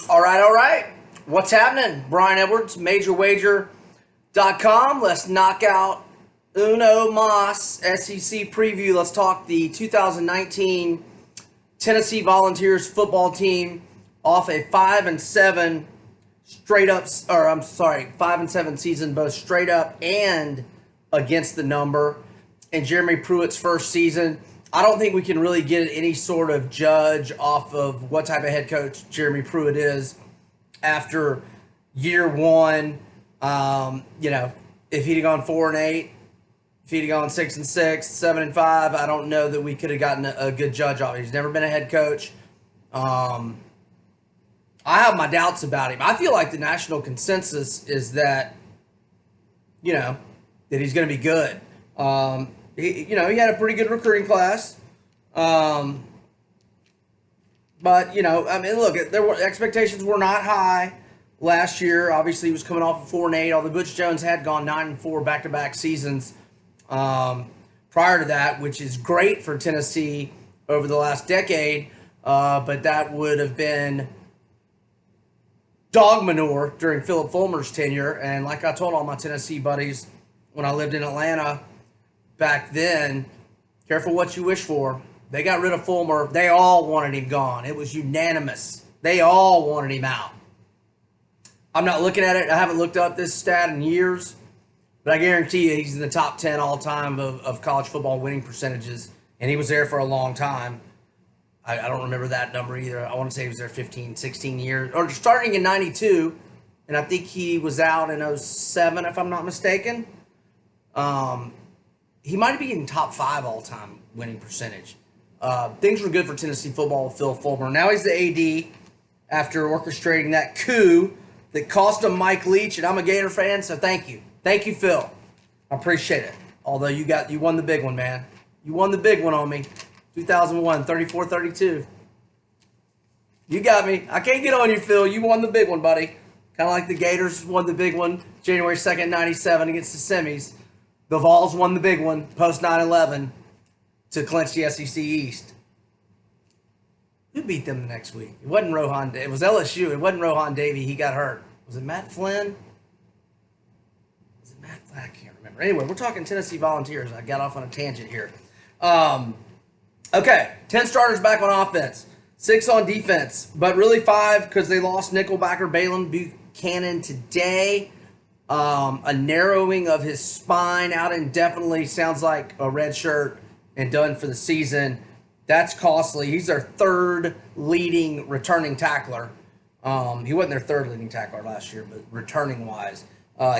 All right. What's happening? Brian Edwards, MajorWager.com. Let's knock out Uno Mas SEC preview. Let's talk the 2019 Tennessee Volunteers football team off a 5-7 5-7 season, both straight up and against the number. In Jeremy Pruitt's first season, I don't think we can really get any sort of judge off of what type of head coach Jeremy Pruitt is after year one. If he'd have gone 4-8, if he'd have gone 6-6, 7-5, I don't know that we could have gotten a good judge off. He's never been a head coach. I have my doubts about him. I feel like the national consensus is that, that he's going to be good. He had a pretty good recruiting class. Look, expectations were not high last year. Obviously, he was coming off of 4-8, although Butch Jones had gone 9-4 back-to-back seasons prior to that, which is great for Tennessee over the last decade. But that would have been dog manure during Philip Fulmer's tenure. And like I told all my Tennessee buddies when I lived in Atlanta back then, careful what you wish for. They got rid of Fulmer. They all wanted him gone. It was unanimous. They all wanted him out. I'm not looking at it. I haven't looked up this stat in years, but I guarantee you he's in the top 10 all-time of college football winning percentages, and he was there for a long time. I don't remember that number either. I want to say he was there 15, 16 years, or starting in 92, and I think he was out in 07, if I'm not mistaken. He might be in top 5 all-time winning percentage. Things were good for Tennessee football with Phil Fulmer. Now he's the AD after orchestrating that coup that cost him Mike Leach, and I'm a Gator fan, so thank you. Thank you, Phil. I appreciate it. Although you won the big one, man. You won the big one on me. 2001, 34-32. You got me. I can't get on you, Phil. You won the big one, buddy. Kind of like the Gators won the big one January 2nd, 97 against the semis. The Vols won the big one post 9/11 to clinch the SEC East. Who beat them the next week? It wasn't Rohan. It was LSU. It wasn't Rohan Davey. He got hurt. Was it Matt Flynn? Was it Matt Flynn? I can't remember. Anyway, we're talking Tennessee Volunteers. I got off on a tangent here. Okay, 10 starters back on offense, 6 on defense, but really 5 because they lost nickelbacker Balaam Buchanan today. A narrowing of his spine out indefinitely, sounds like a red shirt and done for the season. That's costly. He's their 3rd leading returning tackler. He wasn't their 3rd leading tackler last year, but returning-wise.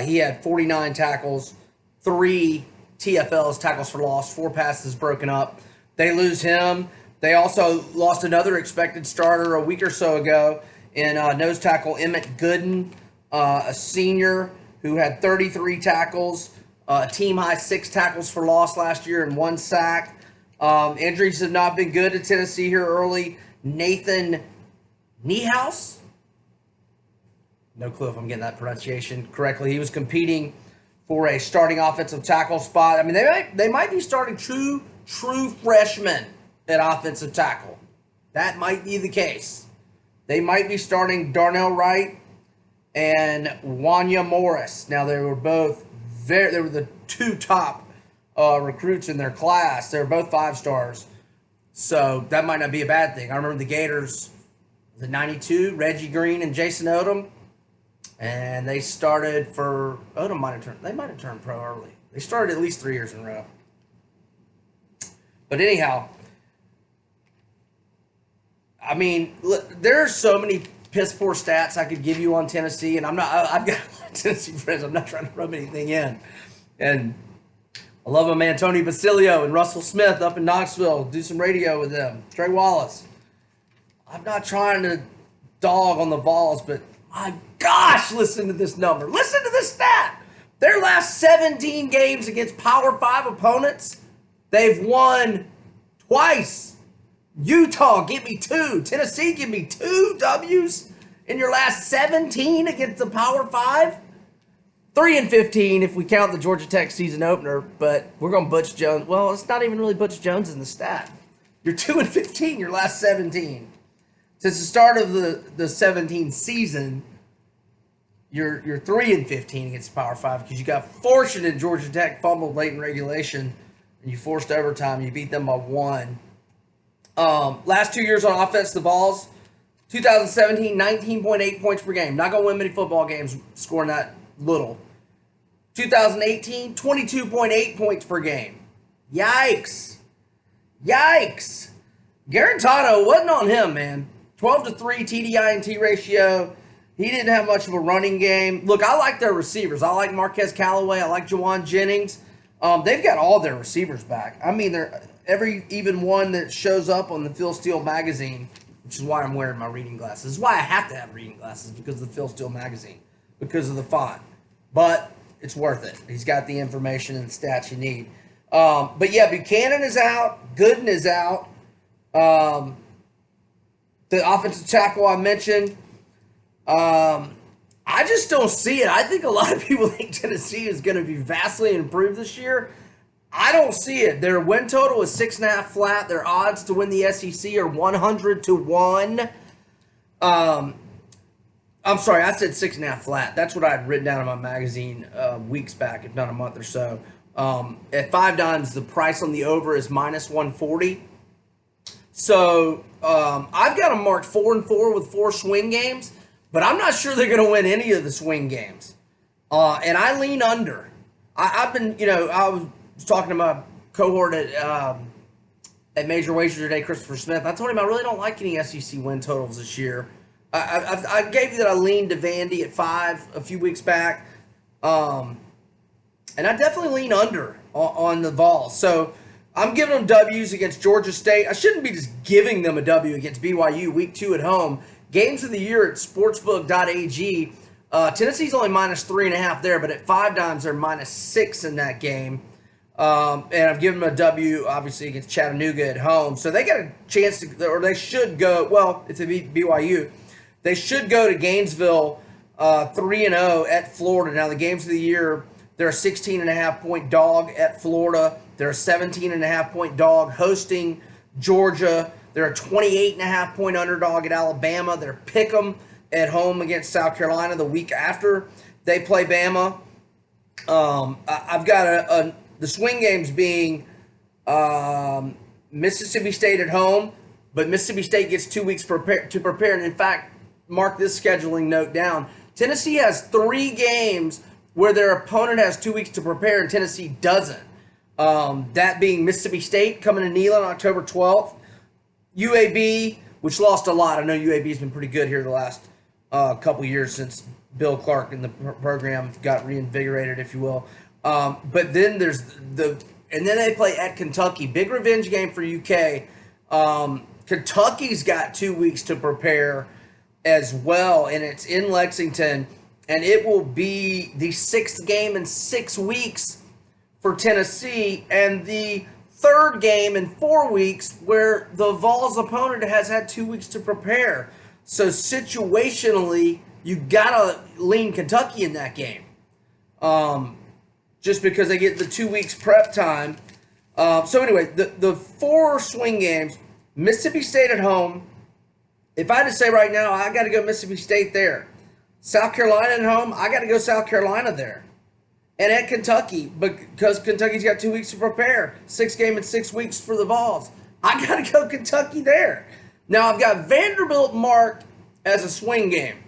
He had 49 tackles, 3 TFLs, tackles for loss, 4 passes broken up. They lose him. They also lost another expected starter a week or so ago in nose tackle Emmett Gooden, a senior who had 33 tackles, team-high 6 tackles for loss last year and 1 sack. Injuries have not been good to Tennessee here early. Nathan Niehaus, no clue if I'm getting that pronunciation correctly. He was competing for a starting offensive tackle spot. I mean, they might be starting true freshmen at offensive tackle. That might be the case. They might be starting Darnell Wright and Wanya Morris. Now, they were the 2 top recruits in their class. They were both 5 stars. So that might not be a bad thing. I remember the Gators, the 92, Reggie Green and Jason Odom. And they started for, Odom might have turned pro early. They started at least 3 years in a row. But anyhow, I mean, look, there are so many piss poor stats I could give you on Tennessee, and I've got Tennessee friends. I'm not trying to rub anything in. And I love my man Tony Basilio and Russell Smith up in Knoxville. Do some radio with them. Trey Wallace. I'm not trying to dog on the Vols, but my gosh, listen to this number. Listen to this stat. Their last 17 games against Power 5 opponents, they've won twice. Utah, give me 2. Tennessee, give me 2 W's in your last 17 against the Power 5. 3-15 if we count the Georgia Tech season opener, but we're going Butch Jones. Well, it's not even really Butch Jones in the stat. You're 2-15 your last 17. Since the start of the 17 season, you're 3-15 against the Power Five because you got fortunate. Georgia Tech fumbled late in regulation, and you forced overtime. You beat them by 1. Last 2 years on offense, the Vols, 2017, 19.8 points per game. Not going to win many football games scoring that little. 2018, 22.8 points per game. Yikes. Yikes. Garantano wasn't on him, man. 12-3 TDI&T ratio. He didn't have much of a running game. Look, I like their receivers. I like Marquez Callaway. I like Jawan Jennings. They've got all their receivers back. I mean, they're even one that shows up on the Phil Steele magazine, which is why I'm wearing my reading glasses. This is why I have to have reading glasses, because of the Phil Steele magazine, because of the font. But it's worth it. He's got the information and the stats you need. But yeah, Buchanan is out. Gooden is out. The offensive tackle I mentioned. I just don't see it. I think a lot of people think Tennessee is going to be vastly improved this year. I don't see it. Their win total is 6.5 flat. Their odds to win the SEC are 100-1. I'm sorry, I said 6.5 flat. That's what I had written down in my magazine weeks back, if not a month or so. At 5 dimes, the price on the over is -140. So I've got them marked 4-4 with 4 swing games, but I'm not sure they're going to win any of the swing games. And I lean under. I've been, I was talking to my cohort at MajorWager today, Christopher Smith. I told him I really don't like any SEC win totals this year. I gave you that I leaned to Vandy at 5 a few weeks back. And I definitely lean under on the Vols. So I'm giving them W's against Georgia State. I shouldn't be just giving them a W against BYU week 2 at home. Games of the year at sportsbook.ag. Tennessee's only -3.5 there, but at 5 dimes they're -6 in that game. And I've given them a W, obviously, against Chattanooga at home. So they got a chance to, or they should go, well, if they beat BYU, they should go to Gainesville 3-0 at Florida. Now, the games of the year, they're a 16.5-point dog at Florida. They're a 17.5-point dog hosting Georgia. They're a 28.5-point underdog at Alabama. They're pick 'em at home against South Carolina the week after they play Bama. I've got the swing games being Mississippi State at home, but Mississippi State gets 2 weeks to prepare. And in fact, mark this scheduling note down. Tennessee has 3 games where their opponent has 2 weeks to prepare, and Tennessee doesn't. That being Mississippi State coming to Neyland on October 12th. UAB, which lost a lot. I know UAB's been pretty good here the last couple years since Bill Clark and the program got reinvigorated, if you will. But then there's and then they play at Kentucky. Big revenge game for UK. Kentucky's got 2 weeks to prepare as well, and it's in Lexington, and it will be the 6th game in 6 weeks for Tennessee, and the 3rd game in 4 weeks where the Vols opponent has had 2 weeks to prepare. So situationally, you gotta lean Kentucky in that game, just because they get the 2 weeks prep time. So anyway, the 4 swing games: Mississippi State at home. If I had to say right now, I got to go Mississippi State there. South Carolina at home, I got to go South Carolina there. And at Kentucky, because Kentucky's got 2 weeks to prepare. 6 game in 6 weeks for the Vols. I got to go Kentucky there. Now, I've got Vanderbilt marked as a swing game.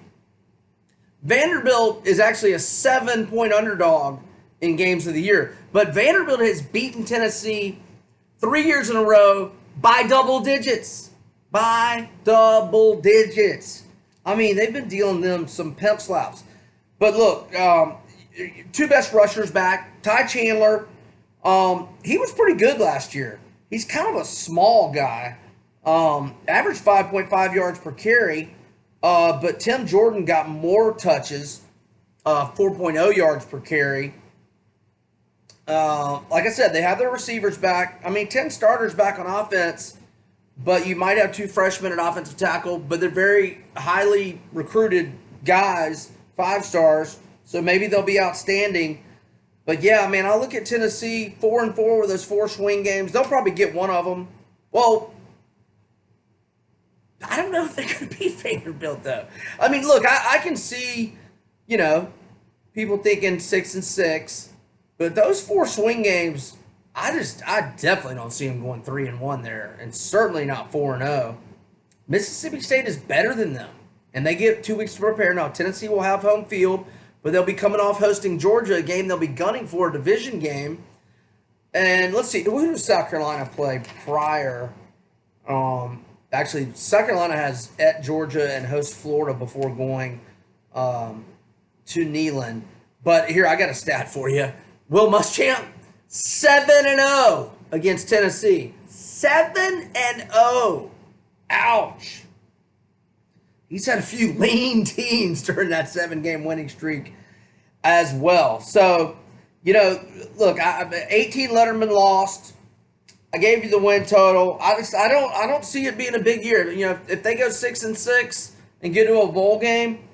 Vanderbilt is actually a 7-point underdog in games of the year. But Vanderbilt has beaten Tennessee 3 years in a row by double digits. By double digits. I mean, they've been dealing them some pimp slaps. But look, 2 best rushers back. Ty Chandler, he was pretty good last year. He's kind of a small guy. Averaged 5.5 yards per carry. But Tim Jordan got more touches, 4.0 yards per carry. Like I said, they have their receivers back. I mean, 10 starters back on offense, but you might have 2 freshmen at offensive tackle, but they're very highly recruited guys, 5 stars, so maybe they'll be outstanding. But yeah, man, I look at Tennessee 4-4 with those 4 swing games. They'll probably get one of them. Well, I don't know if they're going to beat Vanderbilt, though. I mean, look, I can see, you know, people thinking 6-6, but those 4 swing games, I definitely don't see them going 3-1 there, and certainly not 4-0. Mississippi State is better than them, and they get 2 weeks to prepare. Now, Tennessee will have home field, but they'll be coming off hosting Georgia, a game they'll be gunning for, a division game. And let's see, who does South Carolina play prior? Actually, South Carolina has at Georgia and hosts Florida before going to Neyland. But here, I got a stat for you. Will Muschamp, 7-0 against Tennessee. 7-0. Ouch. He's had a few lean teams during that 7-game winning streak as well. So, you know, look, 18 Letterman lost. I gave you the win total. I don't see it being a big year. You know, if they go 6-6 and get to a bowl game,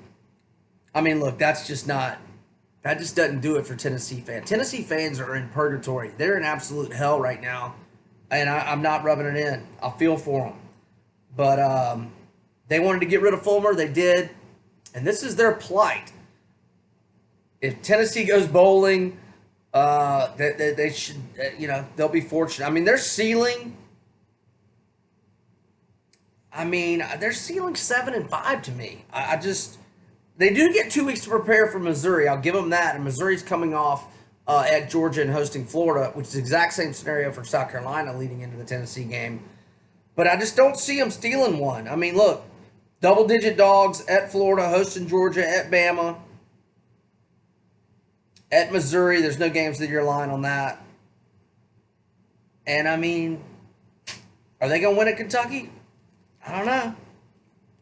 I mean, look, that just doesn't do it for Tennessee fans. Tennessee fans are in purgatory. They're in absolute hell right now, and I'm not rubbing it in. I feel for them. But they wanted to get rid of Fulmer. They did, and this is their plight. If Tennessee goes bowling, they should, you know, they'll be fortunate. I mean, their ceiling. They're ceiling 7-5 to me. They do get 2 weeks to prepare for Missouri. I'll give them that. And Missouri's coming off at Georgia and hosting Florida, which is the exact same scenario for South Carolina leading into the Tennessee game. But I just don't see them stealing one. I mean, look, double-digit dogs at Florida, hosting Georgia, at Bama, at Missouri. There's no games that you're line on that. And, I mean, are they going to win at Kentucky? I don't know.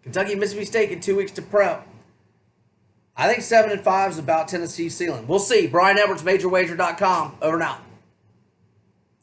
Kentucky and Mississippi State get 2 weeks to prep. I think 7-5 is about Tennessee's ceiling. We'll see. Brian Edwards, MajorWager.com. Over and out.